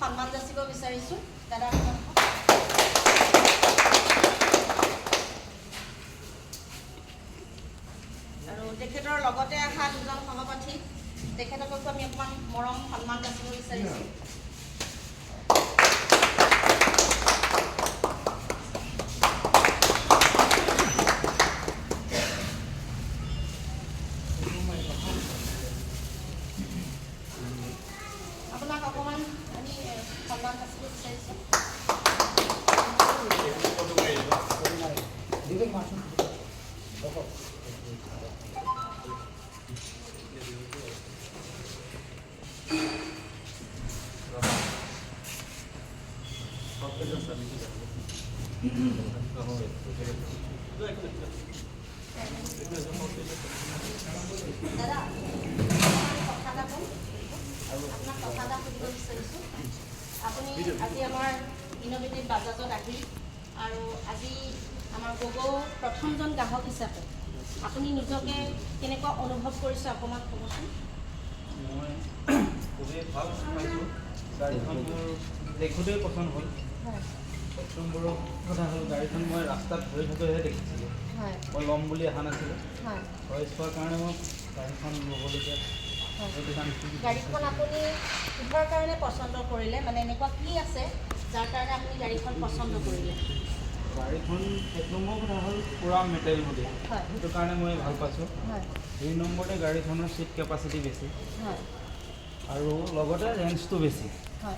সন্মান যাচিব বিচাৰিছোঁ দাদা। আৰু তেখেতৰ লগতে অহা দুজন সহপাঠী তেখেতকো আমি অকণমান মৰম সন্মান যাচিব বিচাৰিছোঁ। আপোনাক অকণমান আমি সন্মান যাচিব বিচাৰিছোঁ। দাদা কথা এটা কওঁ, আপোনাক কথা এটা সুধিব বিচাৰিছোঁ। আপুনি আজি আমাৰ ইনোভেটিভ বাজাজত আহি আৰু আজি আমাৰ গগৌ প্ৰথমজন গ্ৰাহক হিচাপে আপুনি নিজকে কেনেকুৱা অনুভৱ কৰিছে অকণমান ক'বচোন। মই খুবেই ভাল পাইছোঁ। গাড়ীখন মোৰ দেখোঁতেই পচন্দ হ'ল। প্ৰথম কথা হ'ল গাড়ীখন মই ৰাস্তাত ধৰি থাকোঁহে দেখিছিলোঁ। মই ল'ম বুলি অহা নাছিলোঁ। চইচ হোৱাৰ কাৰণে মই গাড়ীখন ল'বলগীয়া গাড়ীখন আপুনি কিহৰ কাৰণে পচন্দ কৰিলে, মানে এনেকুৱা কি আছে যাৰ কাৰণে আপুনি গাড়ীখন পচন্দ কৰিলে? গাড়ীখন 1 নম্বৰ কথা হ'ল পূৰা মেটেল বডি, সেইটো কাৰণে মই ভাল পাইছোঁ। 2 নম্বৰতে গাড়ীখনৰ ছিট কেপাচিটি বেছি আৰু লগতে ৰেঞ্জটো বেছি।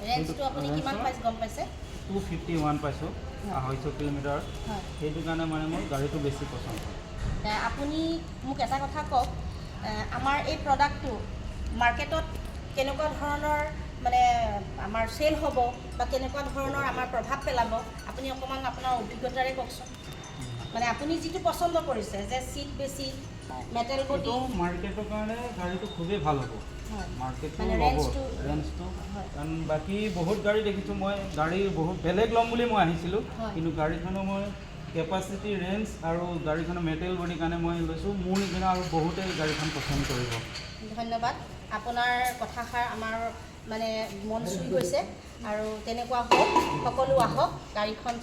ৰেঞ্জটো আপুনি কিমান পাইছে গম পাইছে? 251 পাইছোঁ, 250 কিলোমিটাৰ। সেইটো কাৰণে মানে মোৰ গাড়ীটো বেছি পচন্দ হয়। আপুনি মোক এটা কথা কওক, আমাৰ এই প্ৰডাক্টটো মাৰ্কেটত কেনেকুৱা ধৰণৰ মানে আমাৰ চেল হ'ব বা কেনেকুৱা ধৰণৰ আমাৰ প্ৰভাৱ পেলাব, আপুনি অকণমান আপোনাৰ অভিজ্ঞতাৰে কওকচোন। মানে আপুনি যিটো পচন্দ কৰিছে যে ছিট বেছি, মেটেল বডি, মাৰ্কেটৰ কাৰণে গাড়ীটো খুবেই ভাল হ'ব। মাৰ্কেটটো মানে ল'ব ৰেঞ্জটো, কাৰণ বাকী বহুত গাড়ী দেখিছোঁ মই। গাড়ী বহুত বেলেগ ল'ম বুলি মই আহিছিলোঁ, কিন্তু গাড়ীখনো মই কেপাচিটি, ৰেঞ্জ আৰু গাড়ীখনৰ মেটেল বডিৰ কাৰণে মই লৈছোঁ। মোৰ নিচিনা আৰু বহুতেই গাড়ীখন পচন্দ কৰিব। ধন্যবাদ। আপোনাৰ কথাষাৰ আমাৰ মানে মন চুই গৈছে আৰু তেনেকুৱা হওক, সকলো আহক, গাড়ীখন